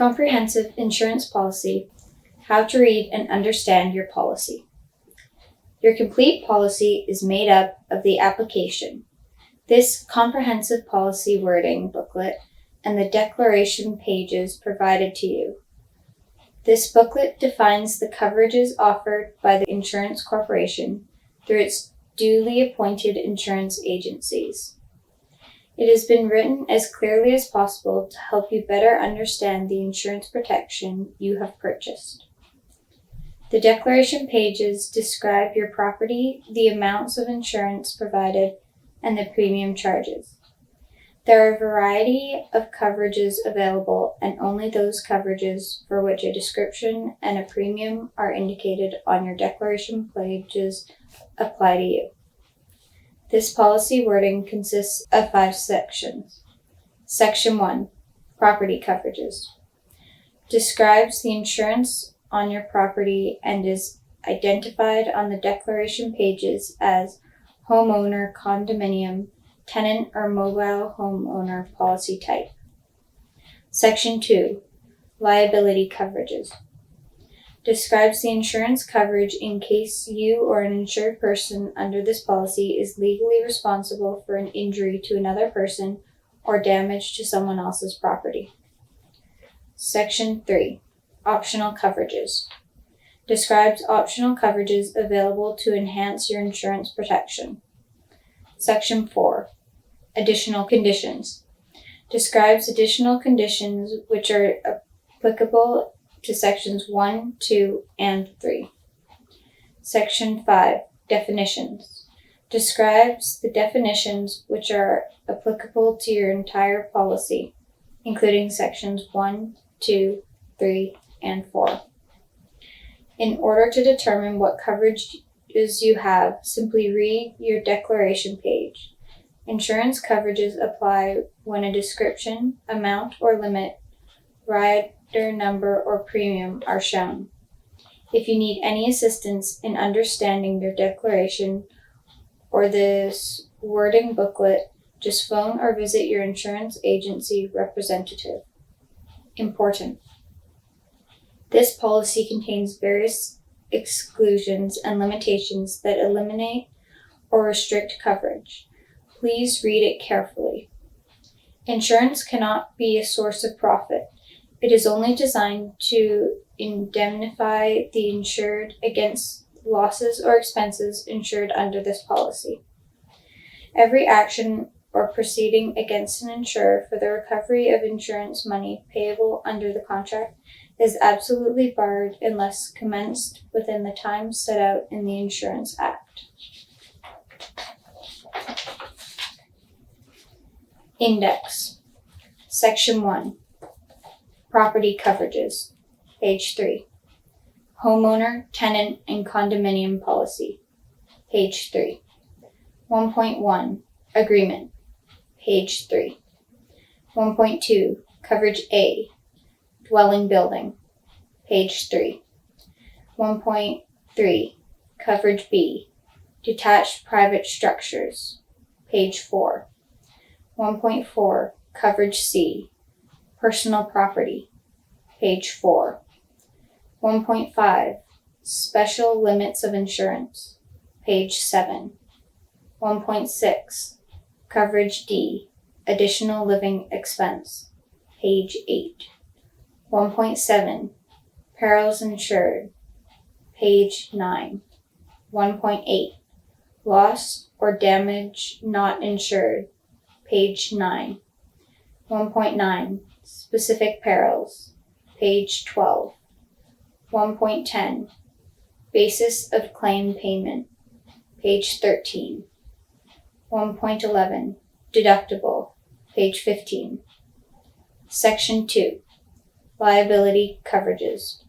Comprehensive insurance policy. How to read and understand your policy. Your complete policy is made up of the application, this comprehensive policy wording booklet, and the declaration pages provided to you. This booklet defines the coverages offered by the insurance corporation through its duly appointed insurance agencies. It has been written as clearly as possible to help you better understand the insurance protection you have purchased. The declaration pages describe your property, the amounts of insurance provided, and the premium charges. There are a variety of coverages available, and only those coverages for which a description and a premium are indicated on your declaration pages apply to you. This policy wording consists of 5 sections. Section 1, Property Coverages, describes the insurance on your property and is identified on the declaration pages as homeowner, condominium, tenant, or mobile homeowner policy type. Section 2, Liability Coverages, describes the insurance coverage in case you or an insured person under this policy is legally responsible for an injury to another person or damage to someone else's property. Section 3, Optional Coverages, describes optional coverages available to enhance your insurance protection. Section 4, Additional Conditions, describes additional conditions which are applicable to Sections 1, 2, and 3. Section 5, Definitions, describes the definitions which are applicable to your entire policy, including Sections 1, 2, 3, and 4. In order to determine what coverages you have, simply read your declaration page. Insurance coverages apply when a description, amount or limit, rider number, or premium are shown. If you need any assistance in understanding your declaration or this wording booklet, just phone or visit your insurance agency representative. Important. This policy contains various exclusions and limitations that eliminate or restrict coverage. Please read it carefully. Insurance cannot be a source of profit. It is only designed to indemnify the insured against losses or expenses insured under this policy. Every action or proceeding against an insurer for the recovery of insurance money payable under the contract is absolutely barred unless commenced within the time set out in the Insurance Act. Index. Section 1. Property Coverages. Page 3. Homeowner, tenant, and condominium policy. Page 3. 1.1. Agreement. Page 3. 1.2. Coverage A. Dwelling building. Page 3. 1.3. Coverage B. Detached private structures. Page 4. 1.4. Coverage C. Personal property. Page 4. 1.5. Special limits of insurance. Page 7. 1.6. Coverage D. Additional living expense. Page 8. 1.7. Perils insured. Page 9. 1.8. Loss or damage not insured. Page 9. 1.9. Specific perils. Page 12. 1.10. Basis of claim payment. Page 13. 1.11. Deductible. Page 15. Section 2. Liability Coverages.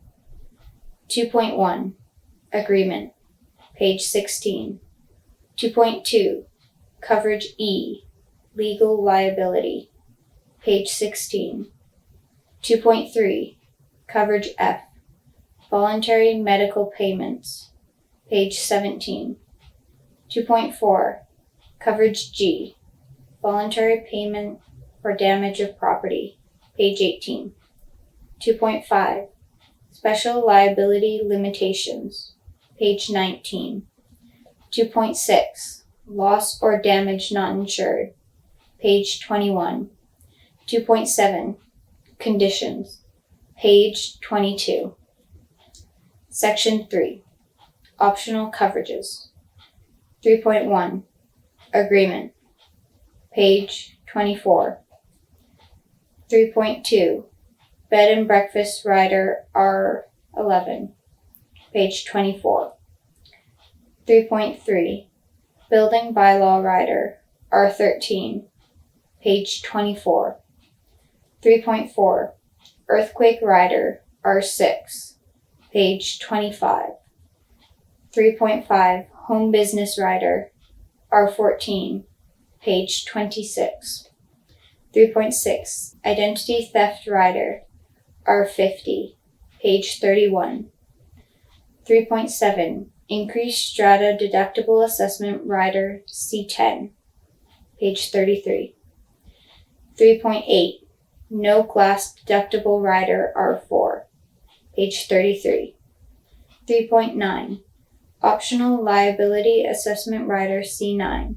2.1. Agreement. Page 16. 2.2. Coverage E. Legal liability. Page 16. 2.3. Coverage F. Voluntary medical payments. Page 17. 2.4. Coverage G. Voluntary payment for damage of property. Page 18. 2.5 Special Liability Limitations, page 19. 2.6 Loss or damage not insured, page 21. 2.7 Conditions, page 22. Section 3 Optional Coverages. 3.1 Agreement, page 24. 3.2 Bed and Breakfast Rider R11, page 24. 3.3 Building Bylaw Rider R13, page 24. 3.4 Earthquake Rider R6, page 25. 3.5 Home Business Rider R14, page 26. 3.6 Identity Theft Rider R50, page 31. 3.7 Increased Strata Deductible Assessment Rider C10, page 33. 3.8 No Glass Deductible Rider R4, page 33. 3.9 Optional Liability Assessment Rider C9,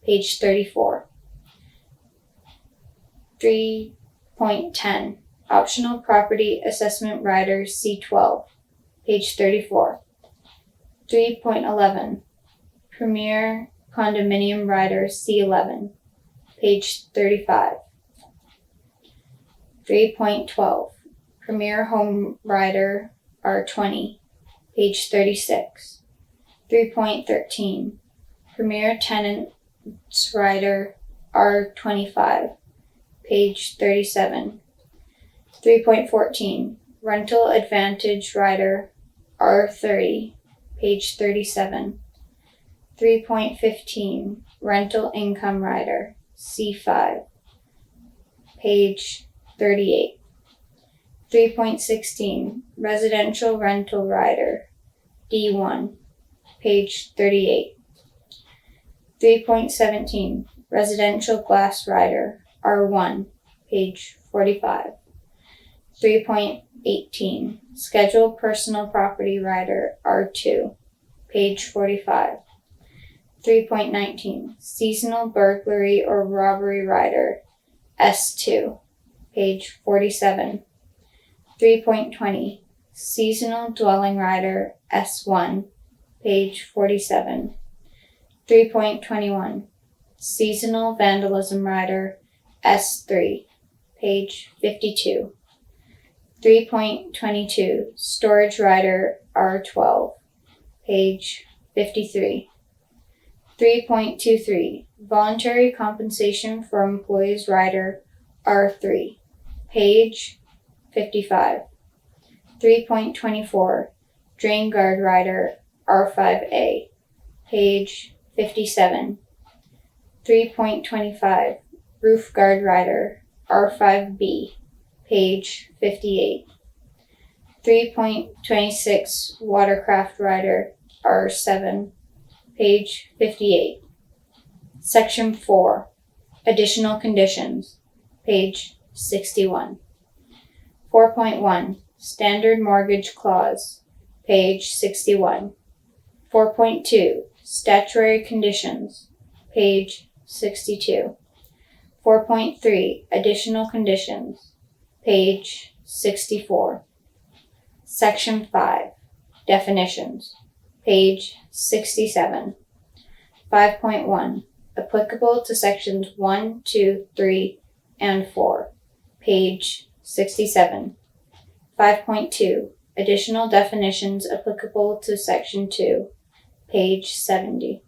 page 34. 3.10 Optional Property Assessment Rider C12, page 34. 3.11 Premier Condominium Rider C11, page 35. 3.12 Premier Home Rider R20, page 36. 3.13 Premier Tenants Rider R25, page 37. 3.14 Rental Advantage Rider R30, page 37. 3.15 Rental Income Rider C5, page 38. 3.16 Residential Rental Rider D1, page 38. 3.17 Residential Glass Rider R1, page 45. 3.18 Scheduled Personal Property Rider R2, page 45. 3.19 Seasonal Burglary or Robbery Rider S2, page 47. 3.20 Seasonal Dwelling Rider S1, page 47. 3.21 Seasonal Vandalism Rider S3, page 52. 3.22 Storage Rider R12, page 53. 3.23 Voluntary Compensation for Employees Rider R3, page 55. 3.24 Drain Guard Rider R5A, page 57. 3.25 Roof Guard Rider R5B, page 58. 3.26 Watercraft Rider R7, page 58. Section 4 Additional Conditions, page 61. 4.1 Standard Mortgage Clause, page 61. 4.2 Statutory Conditions, page 62. 4.3 Additional Conditions, page 64. Section 5 Definitions, page 67. 5.1 Applicable to sections 1, 2, 3, and 4, page 67. 5.2 Additional definitions applicable to section 2, page 70.